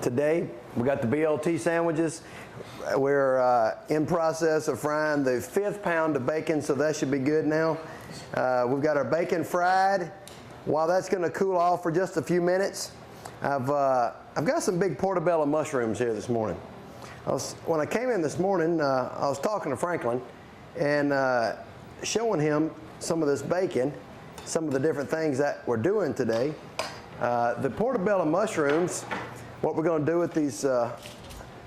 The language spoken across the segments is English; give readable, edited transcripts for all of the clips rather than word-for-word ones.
today. We got the BLT sandwiches. We're in process of frying the 5th pound of bacon, so that should be good now. We've got our bacon fried. While that's going to cool off for just a few minutes, I've got some big portobello mushrooms here this morning. When I came in this morning, I was talking to Franklin and showing him some of this bacon, some of the different things that we're doing today. The portobello mushrooms, what we're going to do with these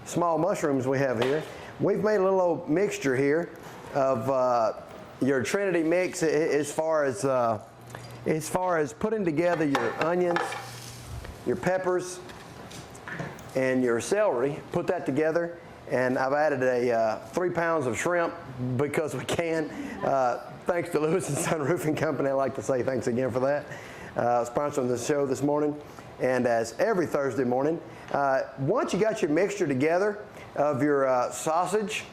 small mushrooms we have here, we've made a little old mixture here of your Trinity mix as far as putting together your onions, your peppers, and your celery. Put that together, and I've added 3 pounds of shrimp because we can. Thanks to Lewis & Son Roofing Company. I'd like to say thanks again for that. Sponsoring the show this morning. And as every Thursday morning, once you got your mixture together of your sausage,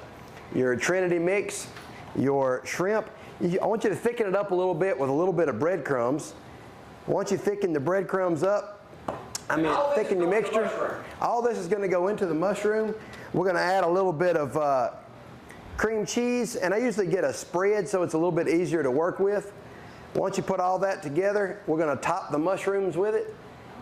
your Trinity mix, your shrimp, I want you to thicken it up a little bit with a little bit of breadcrumbs. Once you thicken the breadcrumbs up, thicken your mixture, all this is going to go into the mushroom. We're going to add a little bit of cream cheese, and I usually get a spread so it's a little bit easier to work with. Once you put all that together, we're going to top the mushrooms with it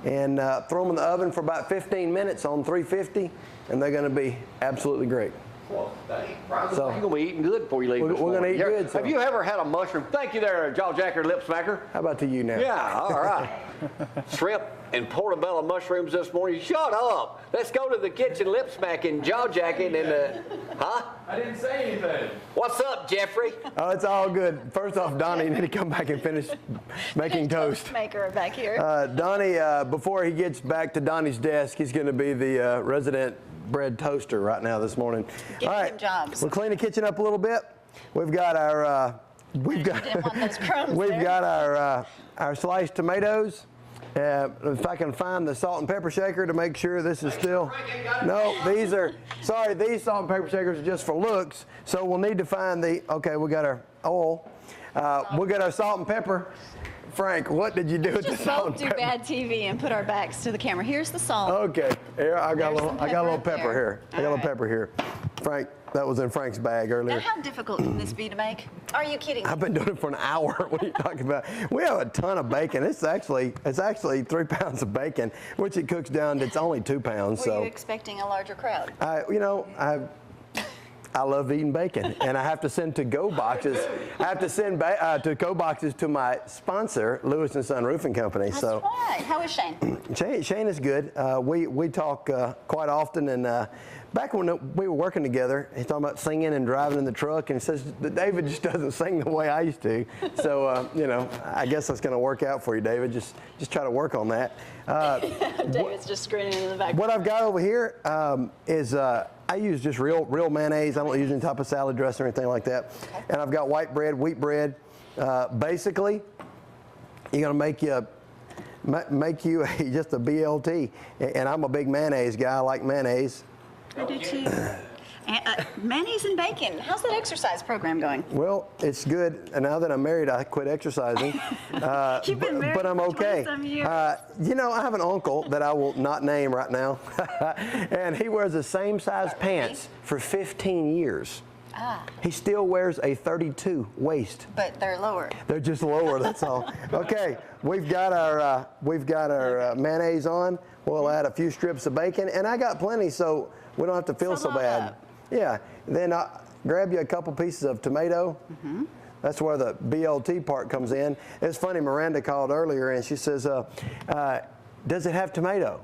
and throw them in the oven for about 15 minutes on 350, and they're going to be absolutely great. Well, so, you're going to be eating good before you leave. We're going to eat good. So. Have you ever had a mushroom? Thank you there, Jaw Jacker, Lip Smacker. How about to you now? Yeah, all right. Shrimp and portobello mushrooms this morning. Shut up. Let's go to the kitchen, lip smacking, jaw jacking, and huh? I didn't say anything. What's up, Jeffrey? Oh, it's all good. First off, Donnie, you need to come back and finish making toast. Maker back here. Donnie, before he gets back to Donnie's desk, he's going to be the resident bread toaster right now this morning. Give all right, him jobs. We'll clean the kitchen up a little bit. We've got our our sliced tomatoes. If I can find the salt and pepper shaker to make sure this is still. No, these salt and pepper shakers are just for looks. So we'll need to find okay, we got our oil. We'll get our salt and pepper. Frank, what did you do with the salt and pepper? Just both do bad TV and put our backs to the camera. Here's the salt. Okay, here I got a little pepper here. I got a little right. pepper here. Frank, that was in Frank's bag earlier. Now, how difficult can this be to make? Are you kidding me? I've been doing it for an hour. What are you talking about? We have a ton of bacon. It's actually 3 pounds of bacon, which it cooks down to it's only 2 pounds. Were you expecting a larger crowd? I love eating bacon, and I have to send to-go boxes. I have to send to-go boxes to my sponsor, Lewis & Son Roofing Company. That's so, right. How is Shane? Shane is good. We talk quite often, and back when we were working together, he's talking about singing and driving in the truck, and he says that David just doesn't sing the way I used to. So, I guess that's going to work out for you, David. Just try to work on that. David's just grinning in the back. What I've got over here is I use just real mayonnaise. I don't use any type of salad dressing or anything like that. Okay. And I've got white bread, wheat bread. Basically, you're going to make you just a BLT. And I'm a big mayonnaise guy. I like mayonnaise. I do too. Mayonnaise and bacon. How's that exercise program going? Well, it's good. And now that I'm married, I quit exercising. You've been married but I'm okay. For 20-some years. I have an uncle that I will not name right now, and he wears the same size pants for 15 years. He still wears a 32 waist. But they're lower. They're just lower. That's all. Okay, we've got our mayonnaise on. We'll add a few strips of bacon, and I got plenty, so we don't have to feel so bad. Up. Yeah. Then grab you a couple pieces of tomato. Mm-hmm. That's where the BLT part comes in. It's funny. Miranda called earlier, and she says, "Does it have tomato?"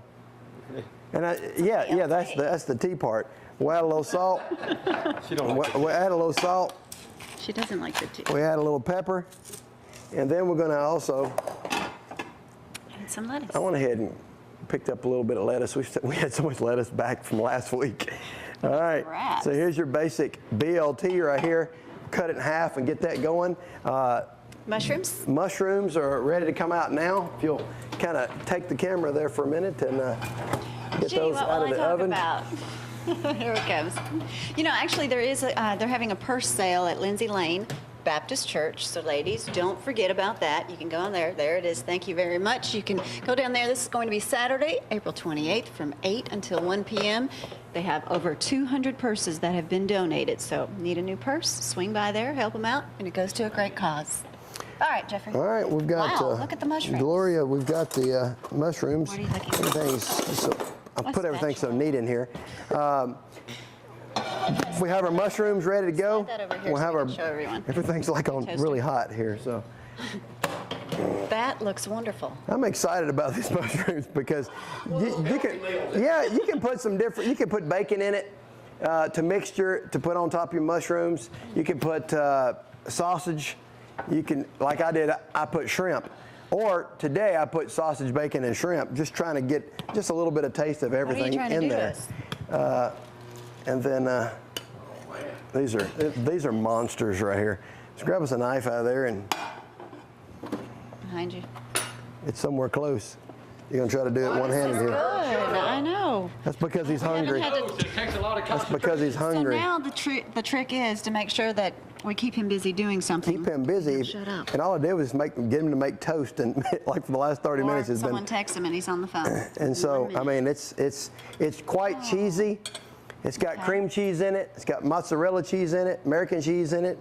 And that's the T part. We'll add a little salt. We'll add a little salt. She doesn't like the T. We add a little pepper, and then we're going to also add some lettuce. I went ahead and picked up a little bit of lettuce. We had so much lettuce back from last week. All right. Rats. So here's your basic BLT right here. Cut it in half and get that going. Mushrooms? Mushrooms are ready to come out now. If you'll kind of take the camera there for a minute and get those out of the oven. Here it goes. Actually, they're having a purse sale at Lindsay Lane. Baptist Church. So ladies, don't forget about that. You can go on there. There it is. Thank you very much. You can go down there. This is going to be Saturday, April 28th from 8 until 1 p.m. They have over 200 purses that have been donated. So need a new purse? Swing by there, help them out, and it goes to a great cause. All right, Jeffrey. All right, we've got wow, look at the mushrooms. Gloria, we've got the mushrooms. What are you looking for? I What's put everything that? so neat in here. We have our mushrooms ready to go. Slide that over here We'll so have we our can show everyone. everything's like on Toaster. really hot here, so That looks wonderful. I'm excited about these mushrooms because you can put some different. You can put bacon in it to mixture to put on top of your mushrooms. You can put sausage. You can, like I did, I put shrimp. Or today I put sausage, bacon, and shrimp, just trying to get just a little bit of taste of everything What are you trying to in do there. to us? And then these are monsters right here. Just grab us a knife out of there, and Behind you. it's somewhere close. You're gonna try to do it one-handed Good, here. I know. That's because he's hungry. It takes a lot of That's because he's hungry. So now the trick is to make sure that we keep him busy doing something. Keep him busy. Shut up. And all I did was get him to make toast, and like for the last 30 Or minutes has someone been. texts him and he's on the phone. And so, 1 minute. I mean, it's quite cheesy. It's got cream cheese in it. It's got mozzarella cheese in it, American cheese in it.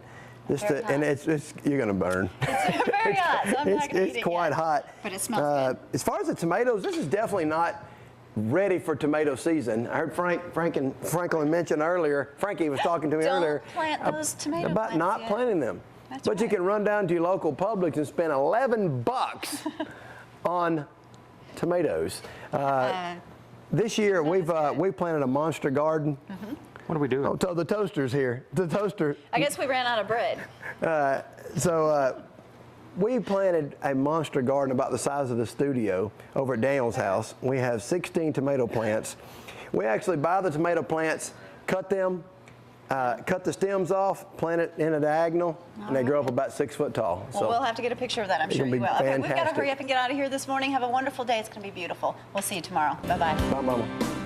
Very And it's you're gonna burn. It's very hot, so I'm not gonna eat It's it quite yet. hot. But it smells good. As far as the tomatoes, this is definitely not ready for tomato season. I heard Franklin mention earlier. Frankie was talking to me Don't earlier plant those tomato about plants not yet. planting them. That's But you right. can run down to your local Publix and spend $11 on tomatoes. This year we've planted a monster garden. What are we doing? Oh, the toaster's here. The toaster. I guess we ran out of bread. We planted a monster garden about the size of the studio over at Daniel's house. We have 16 tomato plants. We actually buy the tomato plants, cut them, cut the stems off, plant it in a diagonal, and they grow up about 6 foot tall. Well, we'll have to get a picture of that. I'm sure gonna you be will. Okay, we've got to fantastic. hurry up and get out of here this morning. Have a wonderful day. It's going to be beautiful. We'll see you tomorrow. Bye-bye. Bye, Mama.